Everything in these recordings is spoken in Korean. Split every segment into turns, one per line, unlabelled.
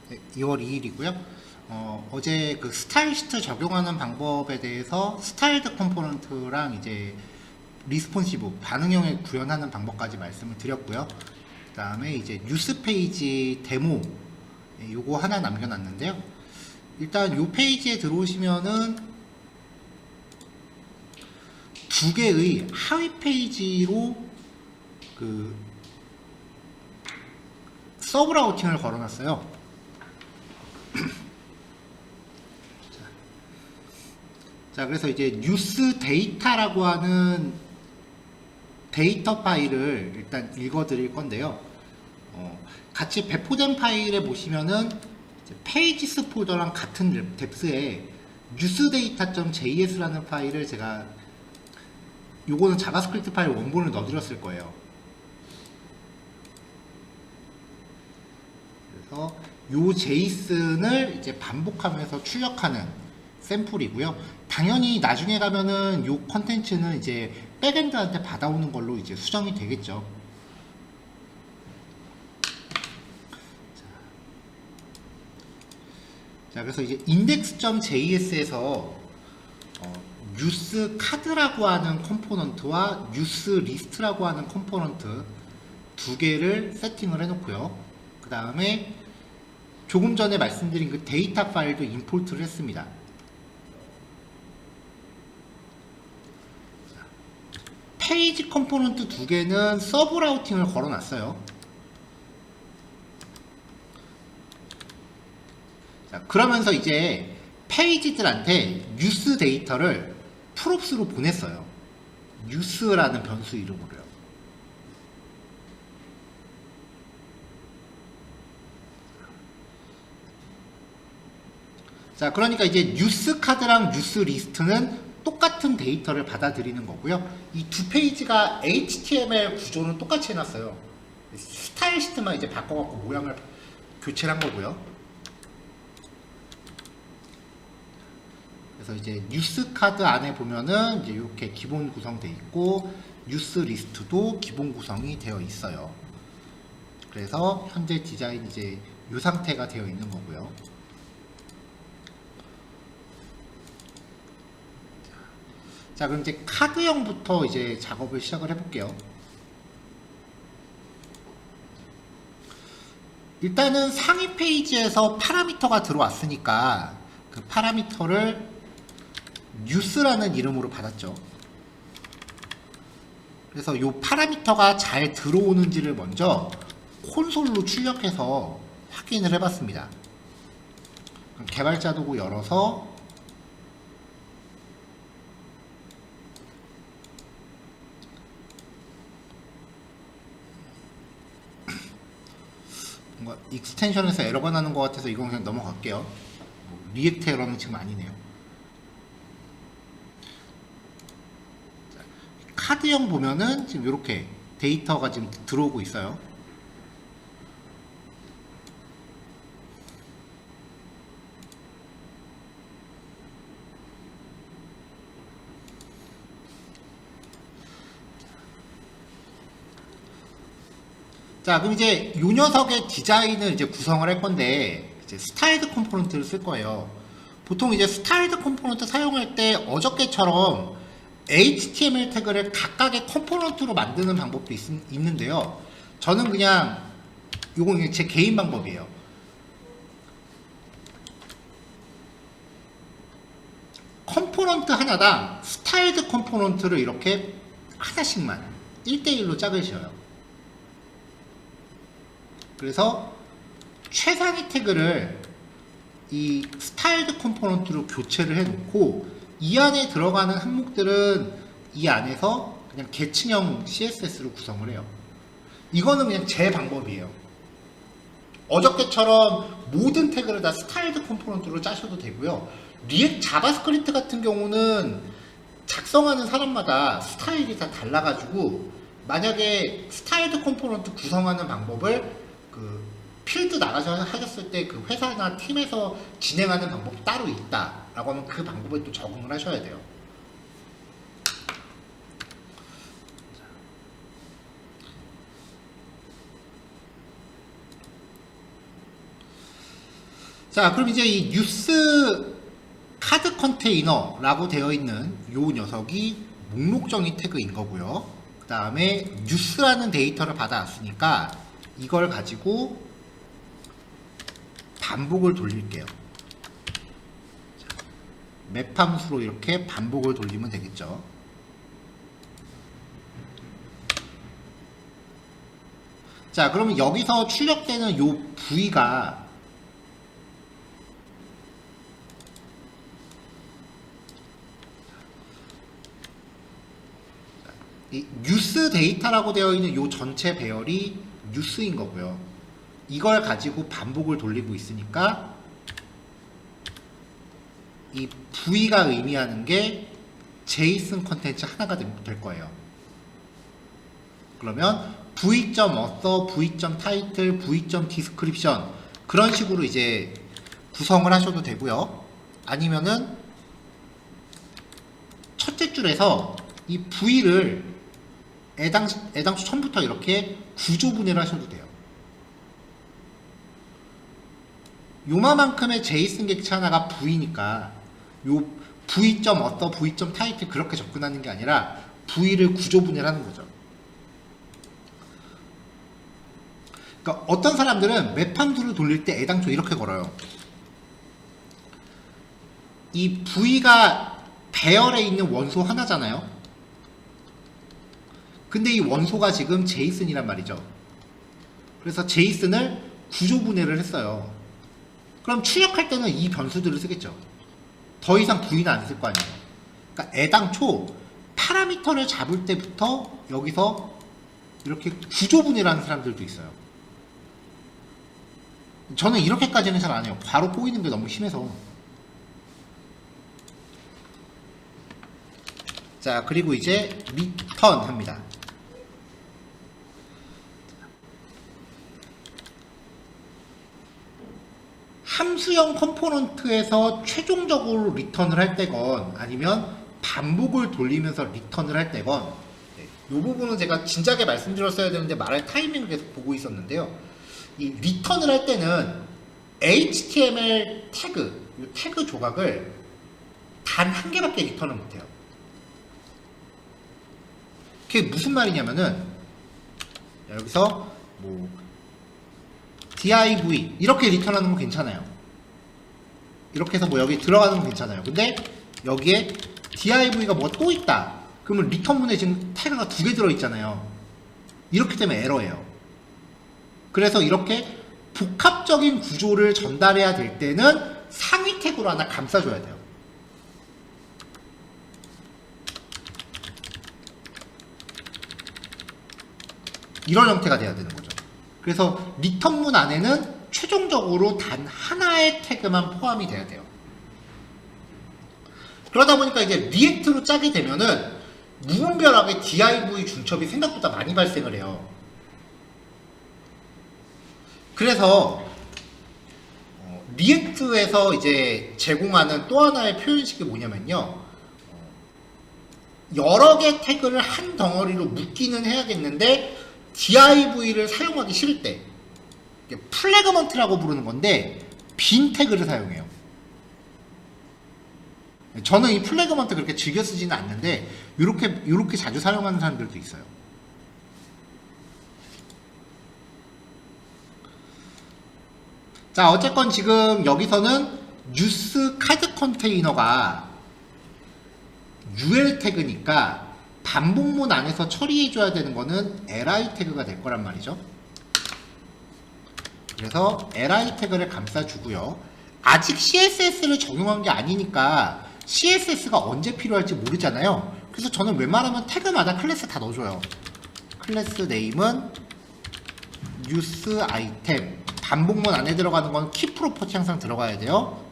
네, 2월 2일이고요. 어제 그 스타일시트 적용하는 방법에 대해서 스타일드 컴포넌트랑 이제 리스폰시브 반응형을 구현하는 방법까지 말씀을 드렸고요. 그 다음에 이제 뉴스 페이지 데모 요거 하나 남겨놨는데요. 일단 요 페이지에 들어오시면은 두 개의 하위 페이지로 그 서브 라우팅을 걸어놨어요. 자, 그래서 이제 뉴스 데이터라고 하는 데이터 파일을 일단 읽어 드릴 건데요. 같이 배포된 파일에 보시면은 페이지스 폴더랑 같은 뎁스에 newsdata.js라는 파일을 제가 요거는 자바스크립트 파일 원본을 넣어드렸을 거예요. 그래서 요 제이슨을 이제 반복하면서 출력하는 샘플이고요. 당연히 나중에 가면은 요 컨텐츠는 이제 백엔드한테 받아오는 걸로 이제 수정이 되겠죠. 자, 그래서 이제 index.js에서 뉴스 카드라고 하는 컴포넌트와 뉴스 리스트라고 하는 컴포넌트 두 개를 세팅을 해놓고요. 그 다음에 조금 전에 말씀드린 그 데이터 파일도 임포트를 했습니다. 페이지 컴포넌트 두 개는 서브 라우팅을 걸어놨어요. 자, 그러면서 이제 페이지들한테 뉴스 데이터를 프롭스로 보냈어요. 뉴스라는 변수 이름으로요. 자, 그러니까 이제 뉴스 카드랑 뉴스 리스트는 똑같은 데이터를 받아들이는 거고요. 이 두 페이지가 HTML 구조는 똑같이 해놨어요. 스타일 시트만 이제 바꿔갖고 모양을 교체를 한 거고요. 그래서 이제 뉴스 카드 안에 보면은 이제 이렇게 기본 구성되어 있고 뉴스 리스트도 기본 구성이 되어 있어요. 그래서 현재 디자인 이제 이 상태가 되어 있는 거고요. 자, 그럼 이제 카드형부터 이제 작업을 시작을 해볼게요. 일단은 상위 페이지에서 파라미터가 들어왔으니까 그 파라미터를 뉴스라는 이름으로 받았죠. 그래서 이 파라미터가 잘 들어오는지를 먼저 콘솔로 출력해서 확인을 해봤습니다. 개발자 도구 열어서 뭔가 익스텐션에서 에러가 나는 것 같아서 이건 그냥 넘어갈게요. 리액트 에러는 지금 아니네요. 자, 카드형 보면은 지금 이렇게 데이터가 지금 들어오고 있어요. 자, 그럼 이제 이 녀석의 디자인을 이제 구성을 할 건데 이제 스타일드 컴포넌트를 쓸 거예요. 보통 이제 스타일드 컴포넌트 사용할 때 어저께처럼 HTML 태그를 각각의 컴포넌트로 만드는 방법도 있는데요. 저는 그냥 이건 제 개인 방법이에요. 컴포넌트 하나당 스타일드 컴포넌트를 이렇게 하나씩만 1대1로 짝을 지어요. 그래서 최상위 태그를 이 스타일드 컴포넌트로 교체를 해놓고 이 안에 들어가는 항목들은 이 안에서 그냥 계층형 CSS로 구성을 해요. 이거는 그냥 제 방법이에요. 어저께처럼 모든 태그를 다 스타일드 컴포넌트로 짜셔도 되고요. 리액트 자바스크립트 같은 경우는 작성하는 사람마다 스타일이 다 달라가지고 만약에 스타일드 컴포넌트 구성하는 방법을 그 필드 나가셔서 하셨을 때 그 회사나 팀에서 진행하는 방법이 따로 있다라고 하면 그 방법에 또 적응을 하셔야 돼요. 자, 그럼 이제 이 뉴스 카드 컨테이너라고 되어 있는 요 녀석이 목록 정의 태그인 거고요. 그 다음에 뉴스라는 데이터를 받아왔으니까 이걸 가지고 반복을 돌릴게요. 맵 함수로 이렇게 반복을 돌리면 되겠죠. 자, 그러면 여기서 출력되는 요 부위가 이 뉴스 데이터라고 되어 있는 요 전체 배열이 뉴스인 거고요. 이걸 가지고 반복을 돌리고 있으니까 이 부위가 의미하는 게 제이슨 컨텐츠 하나가 될 거예요. 그러면 v.author, v.title, v.description 그런 식으로 이제 구성을 하셔도 되고요. 아니면은 첫째 줄에서 이 v를 애당초 처음부터 이렇게 구조분해를 하셔도 돼요. 요만큼의 제이슨 객체 하나가 v니까 요 v.author, v.title 그렇게 접근하는 게 아니라 v를 구조분해를 하는 거죠. 그러니까 어떤 사람들은 맵 함수를 돌릴 때 애당초 이렇게 걸어요. 이 v가 배열에 있는 원소 하나잖아요. 근데 이 원소가 지금 제이슨이란 말이죠. 그래서 제이슨을 구조분해를 했어요. 그럼 출력할 때는 이 변수들을 쓰겠죠. 더 이상 v는 안 쓸 거 아니에요. 그러니까 애당초 파라미터를 잡을 때부터 여기서 이렇게 구조분해를 하는 사람들도 있어요. 저는 이렇게까지는 잘 안 해요. 바로 꼬이는 게 너무 심해서. 자, 그리고 이제 리턴 합니다. 함수형 컴포넌트에서 최종적으로 리턴을 할 때건 아니면 반복을 돌리면서 리턴을 할 때건 이 부분은 제가 진작에 말씀드렸어야 되는데 말할 타이밍을 계속 보고 있었는데요. 이 리턴을 할 때는 HTML 태그, 이 태그 조각을 단 한 개밖에 리턴을 못해요. 그게 무슨 말이냐면은 여기서 뭐 div 이렇게 리턴하는 건 괜찮아요. 이렇게 해서 뭐 여기 들어가는 건 괜찮아요. 근데 여기에 div가 뭐가 또 있다. 그러면 리턴문에 지금 태그가 2개 들어있잖아요. 이렇게 되면 에러예요. 그래서 이렇게 복합적인 구조를 전달해야 될 때는 상위 태그로 하나 감싸줘야 돼요. 이런 형태가 돼야 되는 거죠. 그래서 리턴문 안에는 최종적으로 단 하나의 태그만 포함이 돼야 돼요. 그러다 보니까 이제 리액트로 짜게 되면은 무분별하게 div 중첩이 생각보다 많이 발생을 해요. 그래서 리액트에서 이제 제공하는 또 하나의 표현식이 뭐냐면요. 여러 개 태그를 한 덩어리로 묶기는 해야겠는데 div를 사용하기 싫을 때 플래그먼트라고 부르는 건데 빈 태그를 사용해요. 저는 이 플래그먼트 그렇게 즐겨 쓰지는 않는데 이렇게 자주 사용하는 사람들도 있어요. 자, 어쨌건 지금 여기서는 뉴스 카드 컨테이너가 UL 태그니까 반복문 안에서 처리해줘야 되는 거는 li 태그가 될 거란 말이죠. 그래서 li 태그를 감싸주고요. 아직 CSS를 적용한 게 아니니까 CSS가 언제 필요할지 모르잖아요. 그래서 저는 웬만하면 태그마다 클래스 다 넣어줘요. 클래스 네임은 뉴스 아이템, 반복문 안에 들어가는 건 키 프로퍼티 항상 들어가야 돼요.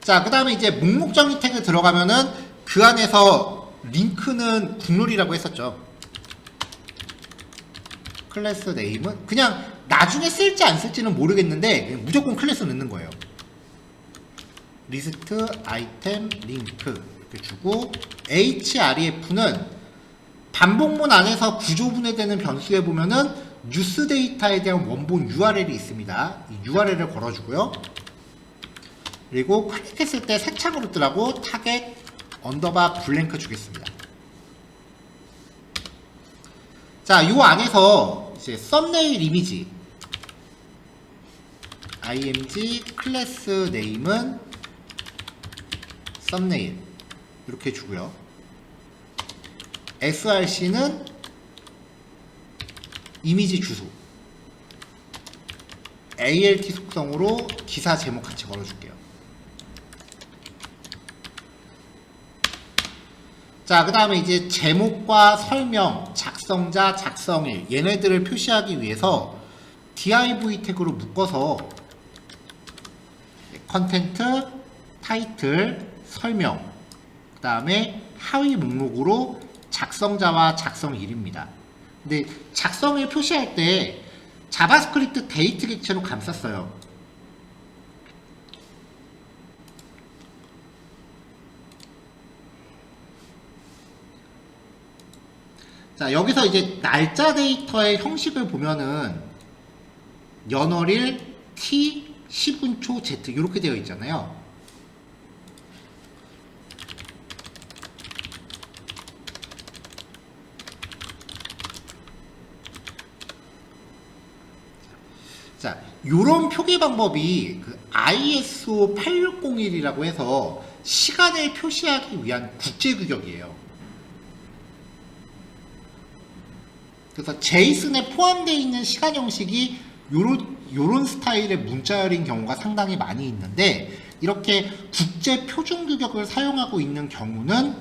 자, 그 다음에 이제 목록 정의 태그 들어가면은 그 안에서 링크는 국룰이라고 했었죠. 클래스 네임은 그냥 나중에 쓸지 안 쓸지는 모르겠는데 그냥 무조건 클래스 넣는 거예요. 리스트 아이템 링크 이렇게 주고 href는 반복문 안에서 구조분해되는 변수에 보면은 뉴스 데이터에 대한 원본 URL이 있습니다. 이 URL을 걸어주고요. 그리고 클릭했을 때 새 창으로 뜨라고 타겟 언더바 블랭크 주겠습니다. 자, 이 안에서 이제 썸네일 이미지 img 클래스 네임은 썸네일 이렇게 주고요. src는 이미지 주소, alt 속성으로 기사 제목 같이 걸어줄게요. 자, 그 다음에 이제 제목과 설명, 작성자, 작성일 얘네들을 표시하기 위해서 div 태그로 묶어서 컨텐트, 타이틀, 설명, 그 다음에 하위 목록으로 작성자와 작성일입니다. 근데 작성일 표시할 때 자바스크립트 데이트 객체로 감쌌어요. 자, 여기서 이제 날짜 데이터의 형식을 보면은 연월일 T 10분초 Z 이렇게 되어 있잖아요. 자, 요런 표기 방법이 그 ISO 8601이라고 해서 시간을 표시하기 위한 국제 규격이에요. 그래서 제이슨에 포함되어 있는 시간 형식이 요런 스타일의 문자열인 경우가 상당히 많이 있는데, 이렇게 국제 표준 규격을 사용하고 있는 경우는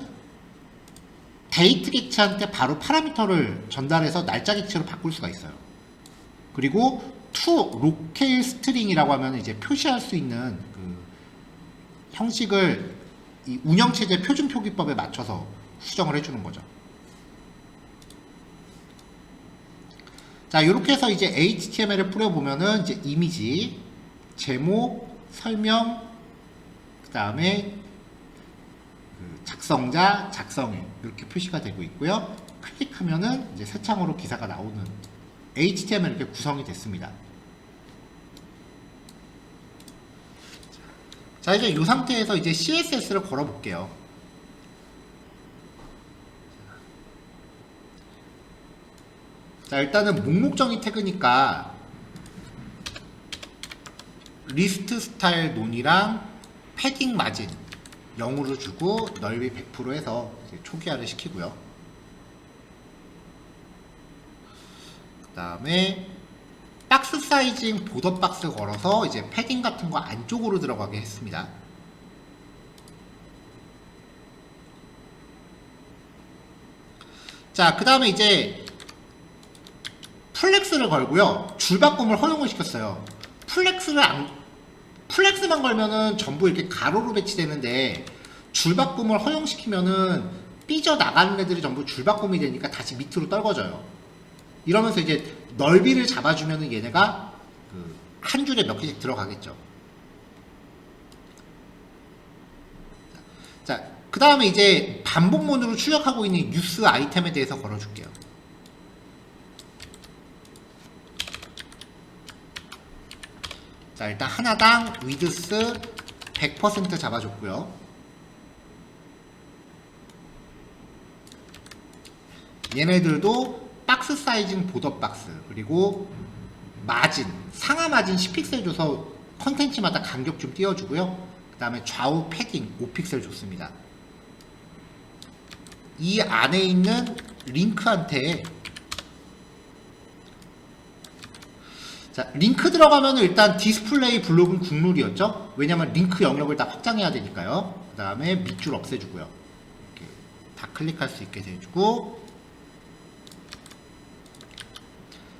데이트 객체한테 바로 파라미터를 전달해서 날짜 객체로 바꿀 수가 있어요. 그리고 to locale string이라고 하면 이제 표시할 수 있는 그 형식을 이 운영체제 표준 표기법에 맞춰서 수정을 해주는 거죠. 자, 이렇게 해서 이제 HTML을 뿌려보면은 이제 이미지, 제목, 설명, 그 다음에 작성자, 작성일 이렇게 표시가 되고 있고요. 클릭하면은 이제 새 창으로 기사가 나오는 HTML 이렇게 구성이 됐습니다. 자, 이제 이 상태에서 이제 CSS를 걸어볼게요. 자, 일단은 목록 정의 태그니까 리스트 스타일 논이랑 패딩 마진 0으로 주고 넓이 100% 해서 이제 초기화를 시키고요. 그 다음에 박스 사이징 보더 박스 걸어서 이제 패딩 같은 거 안쪽으로 들어가게 했습니다. 자, 그 다음에 이제 플렉스를 걸고요. 줄바꿈을 허용을 시켰어요. 플렉스만 걸면은 전부 이렇게 가로로 배치되는데, 줄바꿈을 허용시키면은 삐져나가는 애들이 전부 줄바꿈이 되니까 다시 밑으로 떨궈져요. 이러면서 이제 넓이를 잡아주면은 얘네가 한 줄에 몇 개씩 들어가겠죠. 자, 그 다음에 이제 반복문으로 출력하고 있는 뉴스 아이템에 대해서 걸어줄게요. 자, 일단 하나당 위드스 100% 잡아줬고요. 얘네들도 박스 사이징 보더 박스, 그리고 마진, 상하 마진 10픽셀 줘서 컨텐츠마다 간격 좀 띄워주고요. 그 다음에 좌우 패딩 5픽셀 줬습니다. 이 안에 있는 링크한테, 자, 링크 들어가면 일단 디스플레이 블록은 국룰이었죠. 왜냐면 링크 영역을 다 확장해야 되니까요. 그 다음에 밑줄 없애주고요. 이렇게 다 클릭할 수 있게 해주고,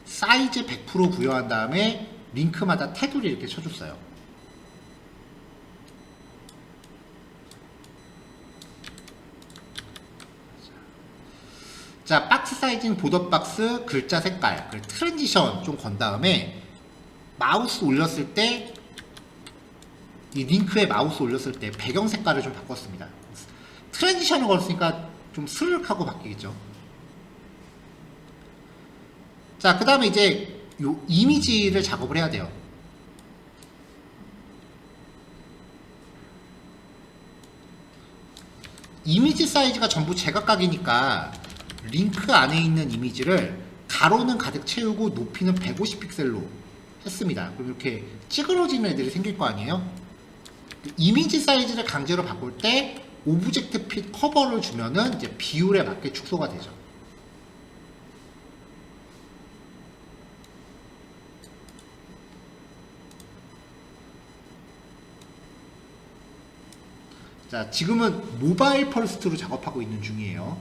사이즈 100% 부여한 다음에 링크마다 테두리 이렇게 쳐줬어요. 자, 박스 사이징 보더 박스 글자 색깔, 트랜지션 좀 건 다음에 마우스 올렸을 때, 이 링크에 마우스 올렸을 때 배경 색깔을 좀 바꿨습니다. 트랜지션을 걸었으니까 좀 스르륵하고 바뀌겠죠. 자, 그 다음에 이제 요 이미지를 작업을 해야 돼요. 이미지 사이즈가 전부 제각각이니까 링크 안에 있는 이미지를 가로는 가득 채우고 높이는 150픽셀로 했습니다. 그럼 이렇게 찌그러지는 애들이 생길 거 아니에요? 이미지 사이즈를 강제로 바꿀 때 오브젝트 핏 커버를 주면은 이제 비율에 맞게 축소가 되죠. 자, 지금은 모바일 퍼스트로 작업하고 있는 중이에요.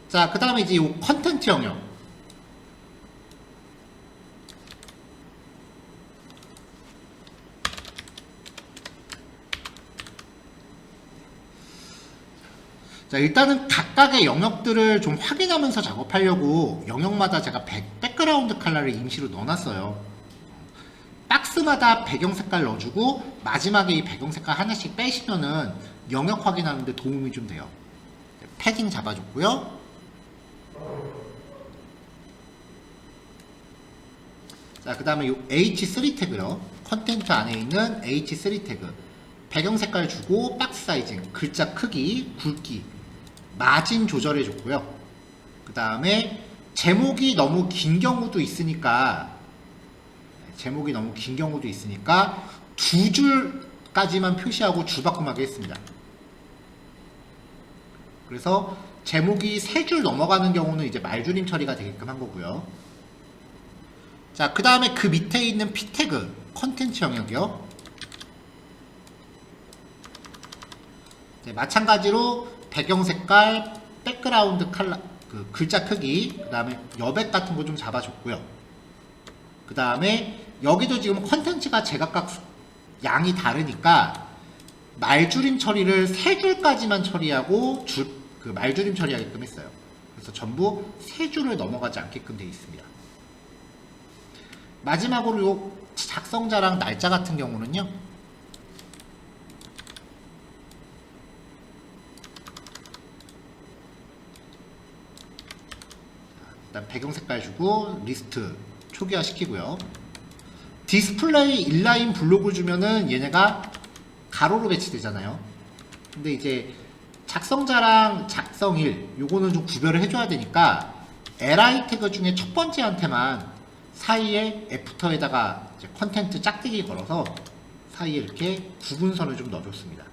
자, 그 다음에 이제 이 컨텐츠 영역. 자, 일단은 각각의 영역들을 좀 확인하면서 작업하려고 영역마다 제가 백그라운드 컬러를 임시로 넣어놨어요. 박스마다 배경 색깔 넣어주고 마지막에 이 배경 색깔 하나씩 빼시면은 영역 확인하는데 도움이 좀 돼요. 패딩 잡아줬고요. 자, 그 다음에 이 H3 태그요. 컨텐츠 안에 있는 H3 태그. 배경 색깔 주고 박스 사이징, 글자 크기, 굵기, 마진 조절해줬고요. 그 다음에 제목이 너무 긴 경우도 있으니까 두 줄까지만 표시하고 줄바꿈하게 했습니다. 그래서 제목이 세 줄 넘어가는 경우는 이제 말줄임 처리가 되게끔 한 거고요. 자, 그 다음에 그 밑에 있는 P 태그 컨텐츠 영역이요. 네, 마찬가지로 배경 색깔, 백그라운드 컬러, 그 글자 크기, 그 다음에 여백 같은 거 좀 잡아줬고요. 그 다음에 여기도 지금 컨텐츠가 제각각 양이 다르니까 말줄임 처리를 세 줄까지만 처리하고 그 말줄임 처리하게끔 했어요. 그래서 전부 세 줄을 넘어가지 않게끔 되어 있습니다. 마지막으로 요 작성자랑 날짜 같은 경우는요. 일단 배경 색깔 주고 리스트 초기화 시키고요. 디스플레이 인라인 블록을 주면은 얘네가 가로로 배치되잖아요. 근데 이제 작성자랑 작성일 요거는 좀 구별을 해줘야 되니까 li 태그 중에 첫 번째한테만 사이에 애프터에다가 이제 컨텐트 짝대기 걸어서 사이에 이렇게 구분선을 좀 넣어줬습니다.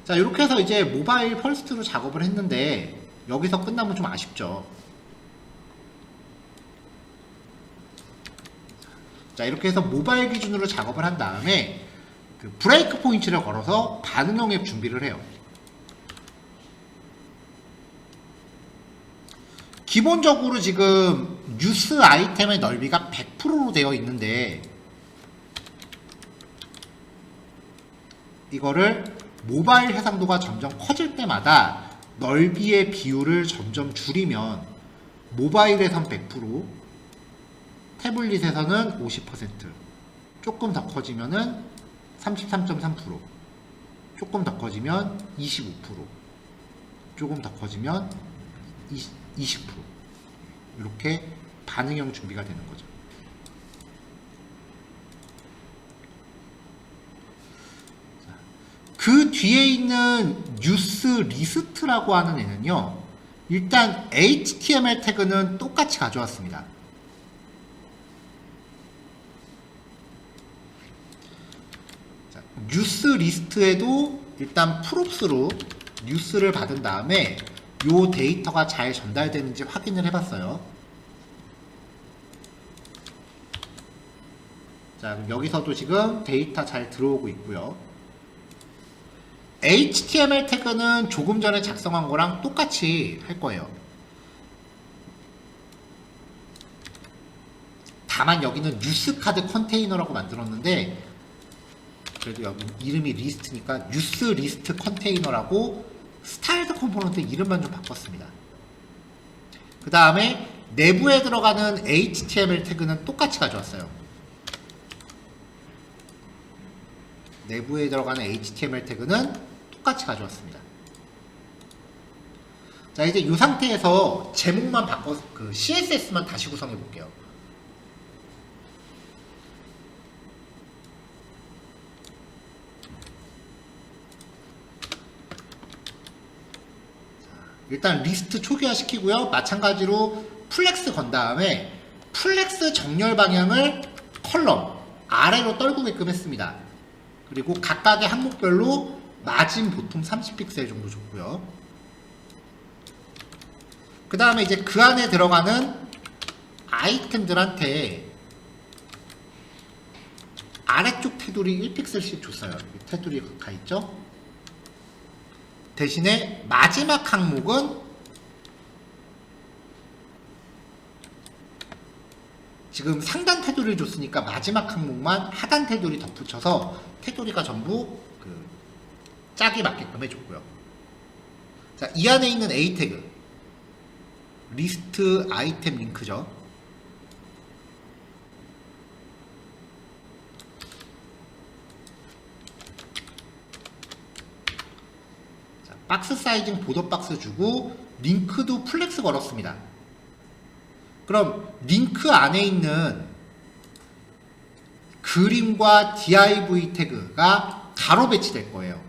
자, 이렇게 해서 이제 모바일 펄스트로 작업을 했는데 여기서 끝나면 좀 아쉽죠. 자, 이렇게 해서 모바일 기준으로 작업을 한 다음에 그 브레이크 포인트를 걸어서 반응형 앱 준비를 해요. 기본적으로 지금 뉴스 아이템의 넓이가 100%로 되어 있는데 이거를 모바일 해상도가 점점 커질 때마다 넓이의 비율을 점점 줄이면 모바일에선 100%, 태블릿에서는 50%, 조금 더 커지면은 33.3%, 조금 더 커지면 25%, 조금 더 커지면 20%. 이렇게 반응형 준비가 되는 거죠. 그 뒤에 있는 뉴스 리스트라고 하는 애는요, 일단 HTML 태그는 똑같이 가져왔습니다. 자, 뉴스 리스트에도 일단 프롭스로 뉴스를 받은 다음에 요 데이터가 잘 전달되는지 확인을 해봤어요. 자, 그럼 여기서도 지금 데이터 잘 들어오고 있고요. HTML 태그는 조금 전에 작성한 거랑 똑같이 할 거예요. 다만 여기는 뉴스 카드 컨테이너라고 만들었는데 그래도 여기 이름이 리스트니까 뉴스 리스트 컨테이너라고 스타일드 컴포넌트 이름만 좀 바꿨습니다. 그 다음에 내부에 들어가는 HTML 태그는 똑같이 가져왔어요. 내부에 들어가는 HTML 태그는 똑같이 가져왔습니다. 자, 이제 이 상태에서 제목만 바꿔 그 CSS만 다시 구성해 볼게요. 일단 리스트 초기화 시키고요. 마찬가지로 플렉스 건 다음에 플렉스 정렬 방향을 컬럼 아래로 떨구게끔 했습니다. 그리고 각각의 항목별로 마진 보통 30픽셀 정도 줬고요. 그 다음에 이제 그 안에 들어가는 아이템들한테 아래쪽 테두리 1픽셀씩 줬어요. 테두리 가 있죠? 대신에 마지막 항목은 지금 상단 테두리를 줬으니까 마지막 항목만 하단 테두리 덧붙여서 테두리가 전부 그 짝이 맞게끔 해줬고요. 자, 이 안에 있는 A 태그 리스트 아이템 링크죠. 자, 박스 사이징 보더 박스 주고 링크도 플렉스 걸었습니다. 그럼 링크 안에 있는 그림과 div 태그가 가로 배치될 거예요.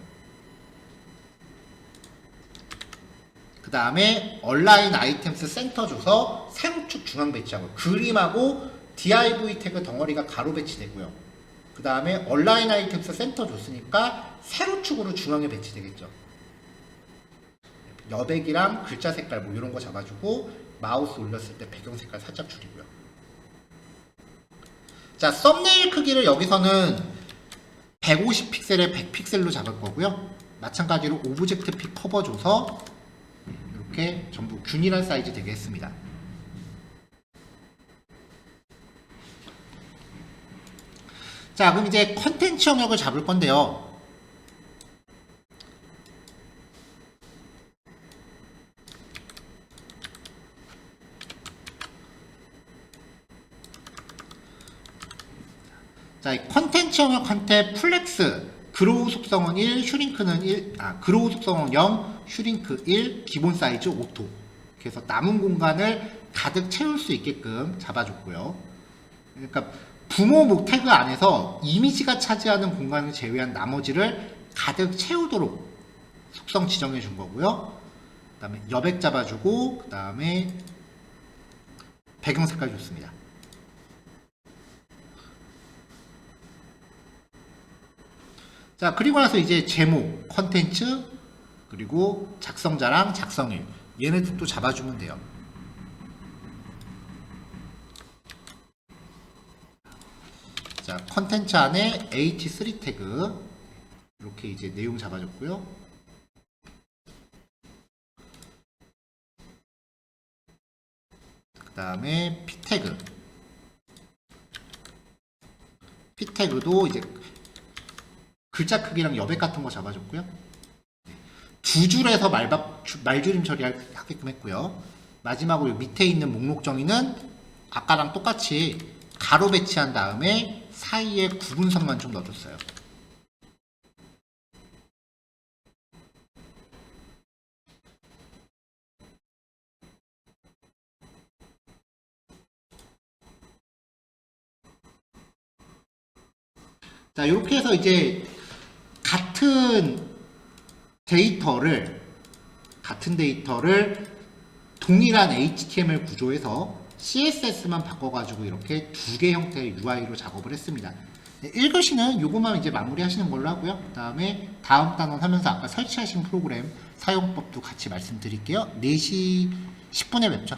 그 다음에 얼라인 아이템스 센터 줘서 세우축 중앙 배치하고 그림하고 div 태그 덩어리가 가로 배치되고요. 그 다음에 얼라인 아이템스 센터 줬으니까 세로축으로 중앙에 배치되겠죠. 여백이랑 글자 색깔 뭐 이런 거 잡아주고 마우스 올렸을 때 배경 색깔 살짝 줄이고요. 자, 썸네일 크기를 여기서는 150픽셀에 100픽셀로 잡을 거고요. 마찬가지로 오브젝트 픽 커버 줘서 이렇게 전부 균일한 사이즈 되게 했습니다. 자, 그럼 이제 컨텐츠 영역을 잡을 건데요. 자, 컨텐츠 영역한테 플렉스, 그로우 속성은 1, 슈링크는 1, 그로우 속성은 0, 슈링크 1, 기본 사이즈 오토. 그래서 남은 공간을 가득 채울 수 있게끔 잡아줬고요. 그러니까 부모 목 태그 안에서 이미지가 차지하는 공간을 제외한 나머지를 가득 채우도록 속성 지정해 준 거고요. 그 다음에 여백 잡아주고, 그 다음에 배경 색깔 줬습니다. 자, 그리고 나서 이제 제목, 컨텐츠, 그리고 작성자랑 작성일 얘네들 또 잡아주면 돼요. 자, 컨텐츠 안에 h3 태그 이렇게 이제 내용 잡아줬고요. 그 다음에 p 태그도 이제 글자 크기랑 여백 같은 거 잡아줬고요. 두 줄에서 말줄임 처리하게끔 했고요. 마지막으로 밑에 있는 목록 정의는 아까랑 똑같이 가로 배치한 다음에 사이에 구분선만 좀 넣어줬어요. 자, 이렇게 해서 이제 같은 데이터를 동일한 HTML 구조에서 CSS만 바꿔가지고 이렇게 두 개 형태의 UI로 작업을 했습니다. 네, 1교시는 요거만 이제 마무리 하시는 걸로 하고요. 그 다음에 다음 단원 하면서 아까 설치하신 프로그램 사용법도 같이 말씀드릴게요. 4시 10분에 뵙죠.